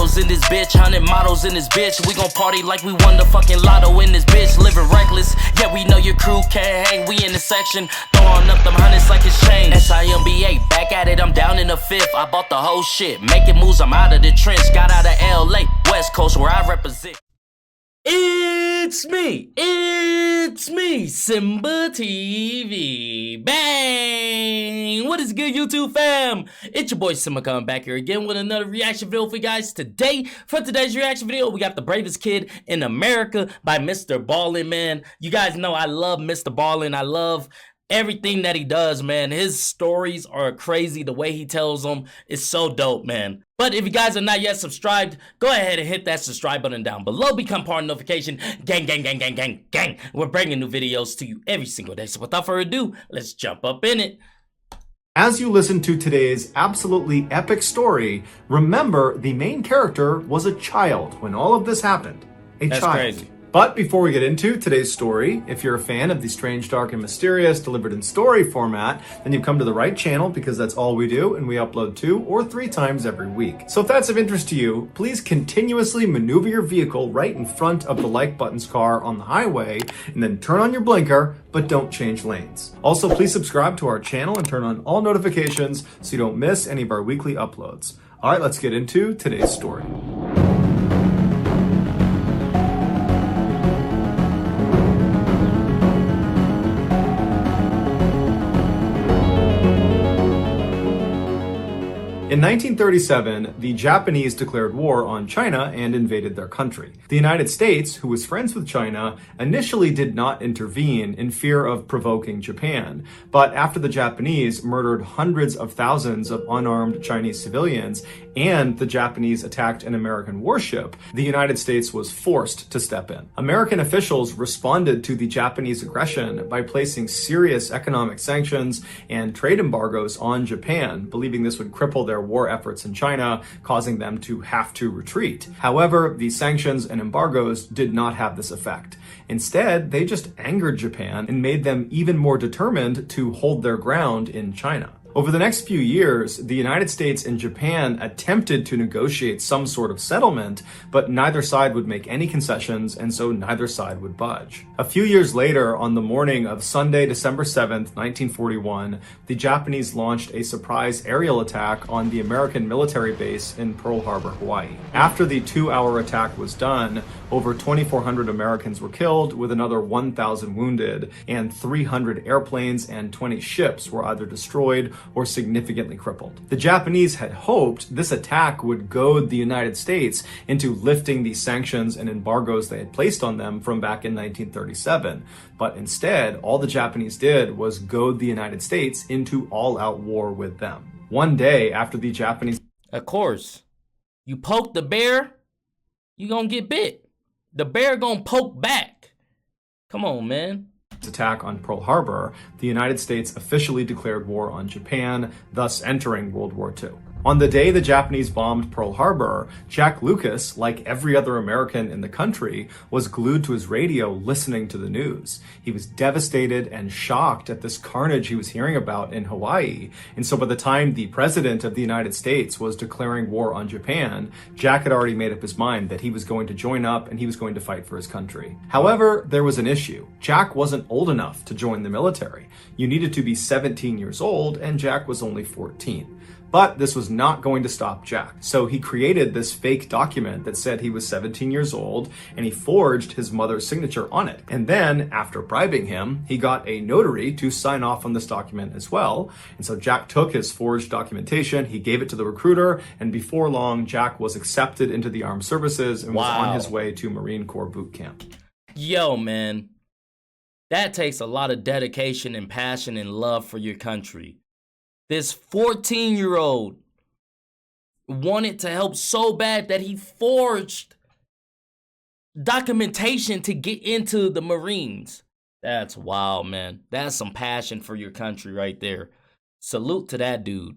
bottles in this bitch, 100 models in this bitch. We gon' party like we won the fucking lotto in this bitch. Living reckless, yeah, we know your crew can't hang. We in the section, throwing up them hundreds like it's change. SIMBA, back at it, I'm down in the fifth. I bought the whole shit, making moves, I'm out of the trench. Got out of LA, West Coast, where I represent. It's me, SimbaTv. Bang! What is good, YouTube fam? It's your boy Simba coming back here again with another reaction video for you guys today. For today's reaction video, we got The Bravest Kid in America by MrBallen, man. You guys know I love MrBallen. I love everything that he does, man. His stories are crazy. The way he tells them is so dope, man. But if you guys are not yet subscribed, go ahead and hit that subscribe button down below. Become part of the notification. Gang, gang, gang, gang, gang, gang. We're bringing new videos to you every single day. So without further ado, let's jump up in it. As you listen to today's absolutely epic story, remember the main character was a child when all of this happened. That's child. Crazy. But before we get into today's story, if you're a fan of the strange, dark, and mysterious delivered in story format, then you've come to the right channel because that's all we do, and we upload 2 or 3 times every week. So if that's of interest to you, please continuously maneuver your vehicle right in front of the like button's car on the highway, and then turn on your blinker, but don't change lanes. Also, please subscribe to our channel and turn on all notifications so you don't miss any of our weekly uploads. All right, let's get into today's story. In 1937, the Japanese declared war on China and invaded their country. The United States, who was friends with China, initially did not intervene in fear of provoking Japan. But after the Japanese murdered hundreds of thousands of unarmed Chinese civilians and the Japanese attacked an American warship, the United States was forced to step in. American officials responded to the Japanese aggression by placing serious economic sanctions and trade embargoes on Japan, believing this would cripple their war efforts in China, causing them to have to retreat. However, these sanctions and embargoes did not have this effect. Instead, they just angered Japan and made them even more determined to hold their ground in China. Over the next few years, the United States and Japan attempted to negotiate some sort of settlement, but neither side would make any concessions, and so neither side would budge. A few years later, on the morning of Sunday, December 7th, 1941, the Japanese launched a surprise aerial attack on the American military base in Pearl Harbor, Hawaii. After the 2-hour attack was done, over 2,400 Americans were killed, with another 1,000 wounded, and 300 airplanes and 20 ships were either destroyed or significantly crippled. The Japanese had hoped this attack would goad the United States into lifting the sanctions and embargoes they had placed on them from back in 1937. But instead, all the Japanese did was goad the United States into all-out war with them. One day after the Japanese... Of course, you poke the bear, you gonna get bit. The bear gonna poke back. Come on, man. Attack on Pearl Harbor, the United States officially declared war on Japan, thus entering World War II. On the day the Japanese bombed Pearl Harbor, Jack Lucas, like every other American in the country, was glued to his radio listening to the news. He was devastated and shocked at this carnage he was hearing about in Hawaii. And so by the time the President of the United States was declaring war on Japan, Jack had already made up his mind that he was going to join up and he was going to fight for his country. However, there was an issue. Jack wasn't old enough to join the military. You needed to be 17 years old, and Jack was only 14. But this was not going to stop Jack. So he created this fake document that said he was 17 years old, and he forged his mother's signature on it. And then, after bribing him, he got a notary to sign off on this document as well. And so Jack took his forged documentation, he gave it to the recruiter, and before long, Jack was accepted into the armed services and was on his way to Marine Corps boot camp. Yo, man, that takes a lot of dedication and passion and love for your country. This 14-year-old wanted to help so bad that he forged documentation to get into the Marines. That's wild, man. That's some passion for your country right there. Salute to that dude.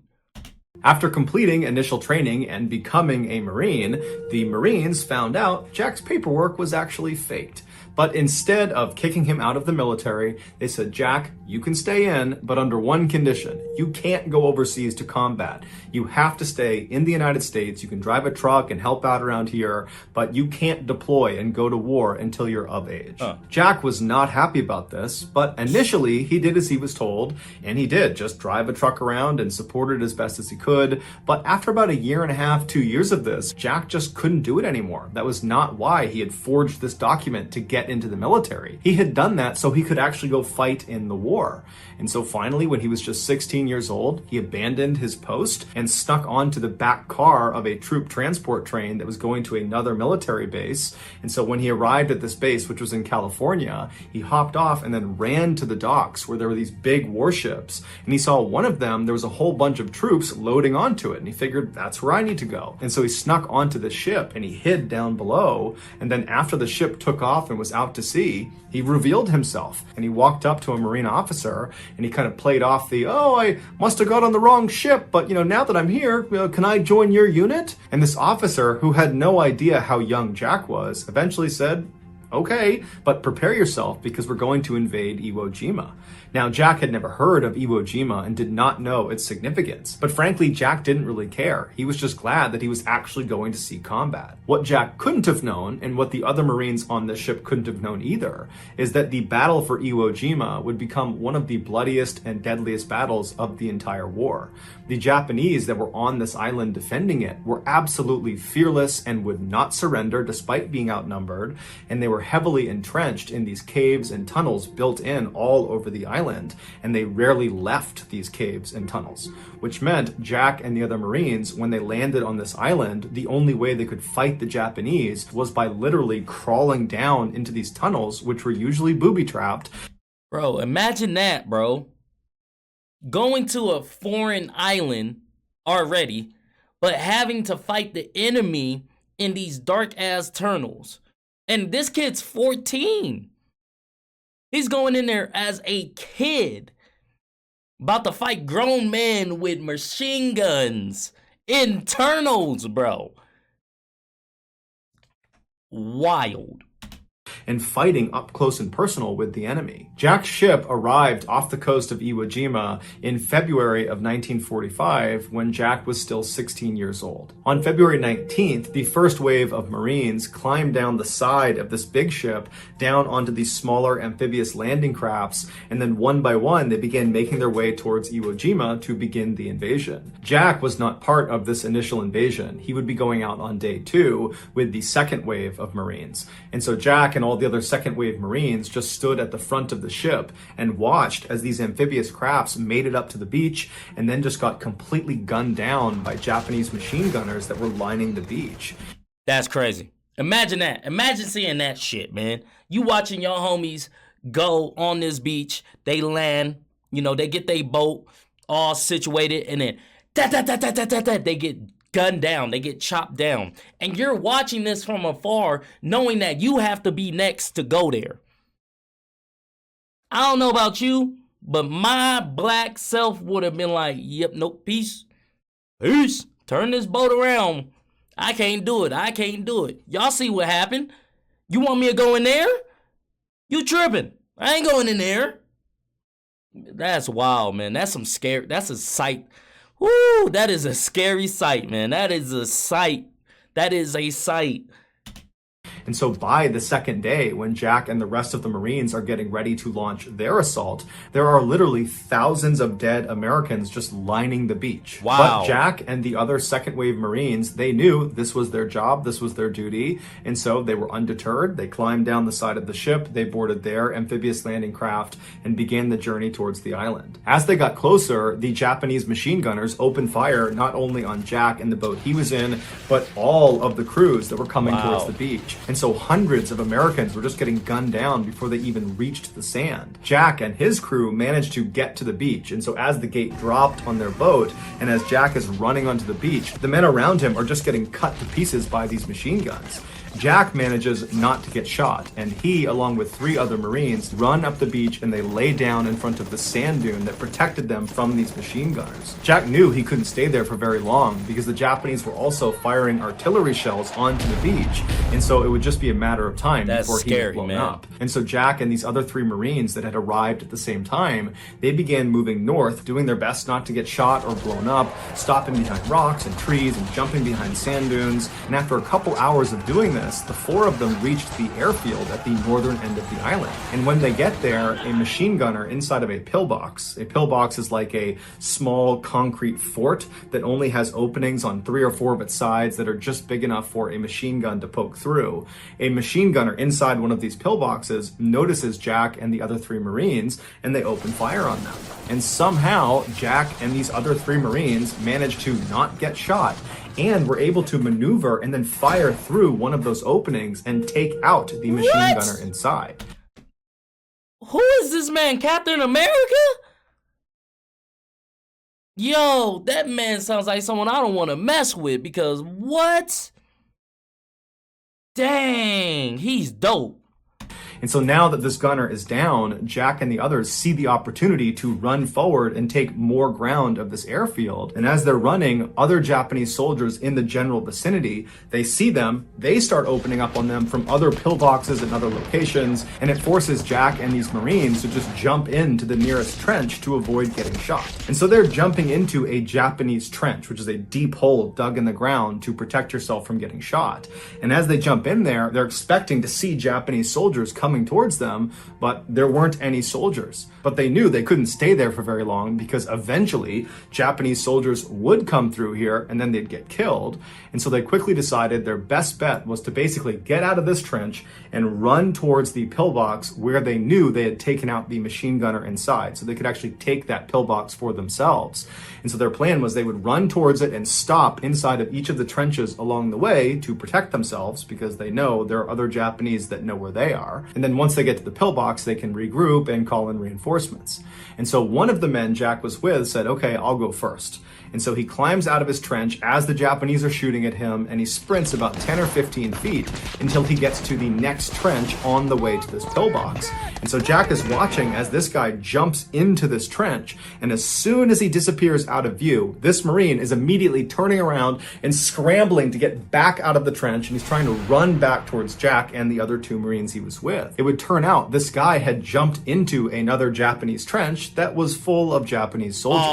After completing initial training and becoming a Marine, the Marines found out Jack's paperwork was actually faked. But instead of kicking him out of the military, they said, Jack, you can stay in, but under one condition. You can't go overseas to combat. You have to stay in the United States. You can drive a truck and help out around here, but you can't deploy and go to war until you're of age. Jack was not happy about this, but initially he did as he was told, and he did just drive a truck around and support it as best as he could. But after about a year and a half, 2 years of this, Jack just couldn't do it anymore. That was not why he had forged this document to get into the military. He had done that so he could actually go fight in the war. And so finally, when he was just 16 years old, he abandoned his post and snuck onto the back car of a troop transport train that was going to another military base. And so when he arrived at this base, which was in California, he hopped off and then ran to the docks where there were these big warships. And he saw one of them, there was a whole bunch of troops loading onto it. And he figured, that's where I need to go. And so he snuck onto the ship and he hid down below. And then after the ship took off and was out to sea, he revealed himself and he walked up to a Marine officer and he kind of played off the, oh, I must have got on the wrong ship, but now that I'm here, can I join your unit? And this officer, who had no idea how young Jack was, eventually said, okay, but prepare yourself because we're going to invade Iwo Jima. Now, Jack had never heard of Iwo Jima and did not know its significance. But frankly, Jack didn't really care. He was just glad that he was actually going to see combat. What Jack couldn't have known, and what the other Marines on this ship couldn't have known either, is that the battle for Iwo Jima would become one of the bloodiest and deadliest battles of the entire war. The Japanese that were on this island defending it were absolutely fearless and would not surrender despite being outnumbered, and they were heavily entrenched in these caves and tunnels built in all over the island, and they rarely left these caves and tunnels, which meant Jack and the other Marines, when they landed on this island, the only way they could fight the Japanese was by literally crawling down into these tunnels, which were usually booby-trapped. Bro, imagine that, bro. Going to a foreign island already, but having to fight the enemy in these dark-ass tunnels. And this kid's 14. He's going in there as a kid, about to fight grown men with machine guns in tunnels, bro. Wild. And fighting up close and personal with the enemy. Jack's ship arrived off the coast of Iwo Jima in February of 1945 when Jack was still 16 years old. On February 19th, the first wave of Marines climbed down the side of this big ship down onto these smaller amphibious landing crafts, and then one by one they began making their way towards Iwo Jima to begin the invasion. Jack was not part of this initial invasion. He would be going out on day 2 with the second wave of Marines. And so Jack and all the other second wave Marines just stood at the front of the ship and watched as these amphibious crafts made it up to the beach and then just got completely gunned down by Japanese machine gunners that were lining the beach. That's crazy. Imagine that. Imagine seeing that shit, man. You watching your homies go on this beach, they land, they get their boat all situated, and then they get gunned down, they get chopped down, and you're watching this from afar knowing that you have to be next to go there. I don't know about you, but my black self would have been like, yep, nope, peace, turn this boat around. I can't do it. Y'all see what happened? You want me to go in there? You tripping. I ain't going in there. That's wild, man. That's some scary, that's a sight. Woo, that is a scary sight, man. That is a sight. And so by the second day, when Jack and the rest of the Marines are getting ready to launch their assault, there are literally thousands of dead Americans just lining the beach. Wow. But Jack and the other second wave Marines, they knew this was their job, this was their duty, and so they were undeterred. They climbed down the side of the ship, they boarded their amphibious landing craft, and began the journey towards the island. As they got closer, the Japanese machine gunners opened fire not only on Jack and the boat he was in, but all of the crews that were coming towards the beach. And so hundreds of Americans were just getting gunned down before they even reached the sand. Jack and his crew managed to get to the beach, and so as the gate dropped on their boat, and as Jack is running onto the beach, the men around him are just getting cut to pieces by these machine guns. Jack manages not to get shot, and he, along with 3 other Marines, run up the beach and they lay down in front of the sand dune that protected them from these machine gunners. Jack knew he couldn't stay there for very long because the Japanese were also firing artillery shells onto the beach, and so it would just be a matter of time before he was blown up. And so Jack and these other 3 Marines that had arrived at the same time, they began moving north, doing their best not to get shot or blown up, stopping behind rocks and trees and jumping behind sand dunes. And after a couple hours of doing this, the 4 of them reached the airfield at the northern end of the island. And when they get there, a machine gunner inside of a pillbox is like a small concrete fort that only has openings on 3 or 4 of its sides that are just big enough for a machine gun to poke through. A machine gunner inside one of these pillboxes notices Jack and the other 3 Marines, and they open fire on them. And somehow, Jack and these other 3 Marines managed to not get shot and were able to maneuver and then fire through one of those openings and take out the machine gunner inside. Who is this man, Captain America? Yo, that man sounds like someone I don't want to mess with, because what? Dang, he's dope. And so now that this gunner is down, Jack and the others see the opportunity to run forward and take more ground of this airfield. And as they're running, other Japanese soldiers in the general vicinity, they see them, they start opening up on them from other pillboxes and other locations, and it forces Jack and these Marines to just jump into the nearest trench to avoid getting shot. And so they're jumping into a Japanese trench, which is a deep hole dug in the ground to protect yourself from getting shot. And as they jump in there, they're expecting to see Japanese soldiers coming towards them, but there weren't any soldiers. But they knew they couldn't stay there for very long because eventually Japanese soldiers would come through here and then they'd get killed. And so they quickly decided their best bet was to basically get out of this trench and run towards the pillbox where they knew they had taken out the machine gunner inside, so they could actually take that pillbox for themselves. And so their plan was they would run towards it and stop inside of each of the trenches along the way to protect themselves, because they know there are other Japanese that know where they are. And then once they get to the pillbox, they can regroup and call in reinforcements. And so one of the men Jack was with said, okay, I'll go first. And so he climbs out of his trench as the Japanese are shooting at him, and he sprints about 10 or 15 feet until he gets to the next trench on the way to this pillbox. And so Jack is watching as this guy jumps into this trench, and as soon as he disappears out of view, this Marine is immediately turning around and scrambling to get back out of the trench, and he's trying to run back towards Jack and the other 2 Marines he was with. It would turn out this guy had jumped into another Japanese trench that was full of Japanese soldiers.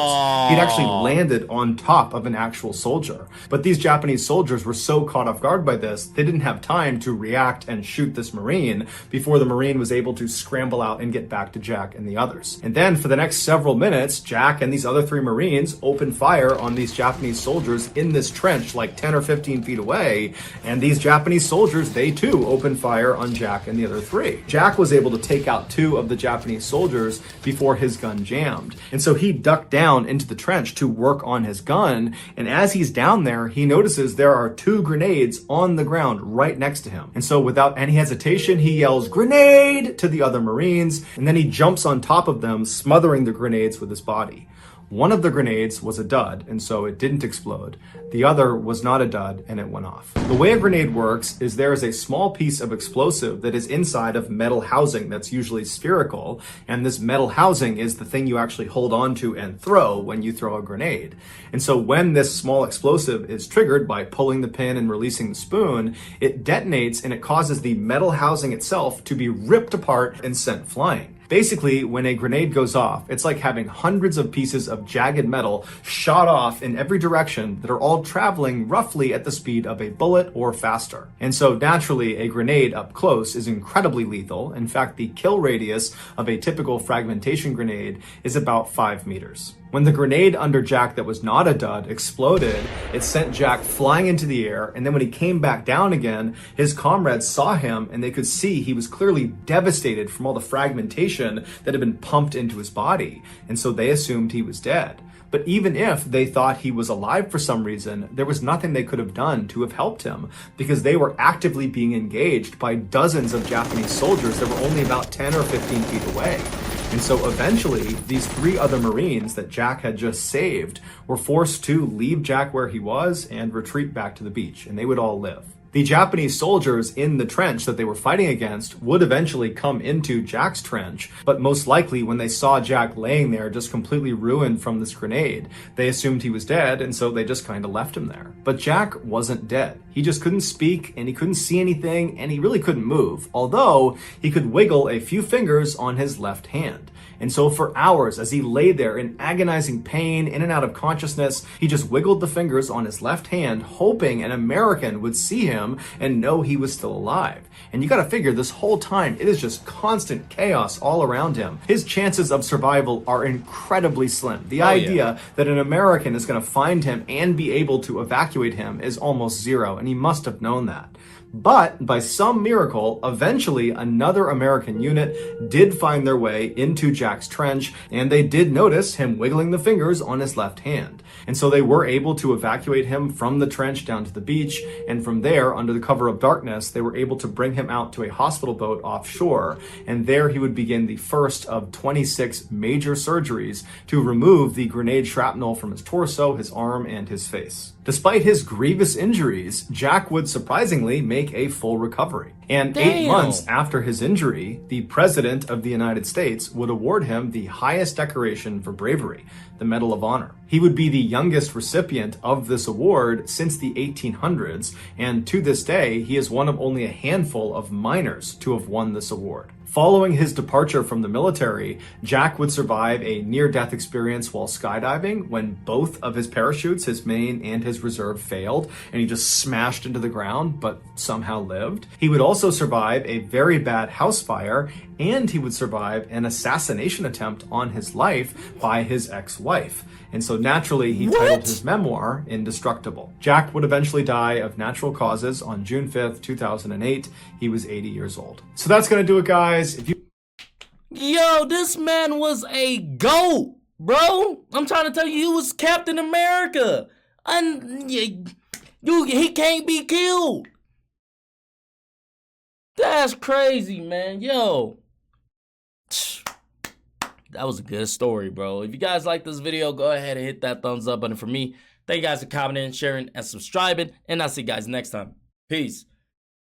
He'd actually landed on top of an actual soldier. But these Japanese soldiers were so caught off guard by this, they didn't have time to react and shoot this Marine before the Marine was able to scramble out and get back to Jack and the others. And then for the next several minutes, Jack and these other 3 Marines open fire on these Japanese soldiers in this trench like 10 or 15 feet away, and these Japanese soldiers, they too open fire on Jack and the other 3. Jack was able to take out 2 of the Japanese soldiers before his gun jammed, and so he ducked down into the trench to work on his gun, and as he's down there, he notices there are 2 grenades on the ground right next to him. And so without any hesitation, he yells, "Grenade!" to the other Marines, and then he jumps on top of them, smothering the grenades with his body. One of the grenades was a dud, and so it didn't explode. The other was not a dud, and it went off. The way a grenade works is there is a small piece of explosive that is inside of metal housing that's usually spherical, and this metal housing is the thing you actually hold on to and throw when you throw a grenade. And so when this small explosive is triggered by pulling the pin and releasing the spoon, it detonates and it causes the metal housing itself to be ripped apart and sent flying. Basically, when a grenade goes off, it's like having hundreds of pieces of jagged metal shot off in every direction that are all traveling roughly at the speed of a bullet or faster. And so naturally, a grenade up close is incredibly lethal. In fact, the kill radius of a typical fragmentation grenade is about 5 meters. When the grenade under Jack that was not a dud exploded, it sent Jack flying into the air, and then when he came back down again, his comrades saw him and they could see he was clearly devastated from all the fragmentation that had been pumped into his body, and so they assumed he was dead. But even if they thought he was alive for some reason, there was nothing they could have done to have helped him, because they were actively being engaged by dozens of Japanese soldiers that were only about 10 or 15 feet away. And so eventually, these 3 other Marines that Jack had just saved were forced to leave Jack where he was and retreat back to the beach, and they would all live. The Japanese soldiers in the trench that they were fighting against would eventually come into Jack's trench, but most likely when they saw Jack laying there just completely ruined from this grenade, they assumed he was dead, and so they just kind of left him there. But Jack wasn't dead. He just couldn't speak, and he couldn't see anything, and he really couldn't move, although he could wiggle a few fingers on his left hand. And so for hours, as he lay there in agonizing pain, in and out of consciousness, he just wiggled the fingers on his left hand, hoping an American would see him and know he was still alive. And you gotta figure, this whole time, it is just constant chaos all around him. His chances of survival are incredibly slim. The idea that an American is gonna find him and be able to evacuate him is almost zero, and he must have known that. But by some miracle, eventually another American unit did find their way into Jack's trench, and they did notice him wiggling the fingers on his left hand. And so they were able to evacuate him from the trench down to the beach, and from there, under the cover of darkness, they were able to bring him out to a hospital boat offshore, and there he would begin the first of 26 major surgeries to remove the grenade shrapnel from his torso, his arm, and his face. Despite his grievous injuries, Jack would surprisingly make a full recovery. And 8 months after his injury, the President of the United States would award him the highest decoration for bravery, the Medal of Honor. He would be the youngest recipient of this award since the 1800s, and to this day, he is one of only a handful of miners to have won this award. Following his departure from the military, Jack would survive a near-death experience while skydiving when both of his parachutes, his main and his reserve, failed, and he just smashed into the ground, but somehow lived. He would also survive a very bad house fire, and he would survive an assassination attempt on his life by his ex-wife. And so naturally, he titled his memoir Indestructible. Jack would eventually die of natural causes on June 5th, 2008. He was 80 years old. So that's going to do it, guys. If you Yo, this man was a GOAT, bro. I'm trying to tell you, he was Captain America. And he can't be killed. That's crazy, man. Yo. That was a good story, bro. If you guys like this video, go ahead and hit that thumbs up button for me. Thank you guys for commenting, sharing, and subscribing. And I'll see you guys next time. Peace.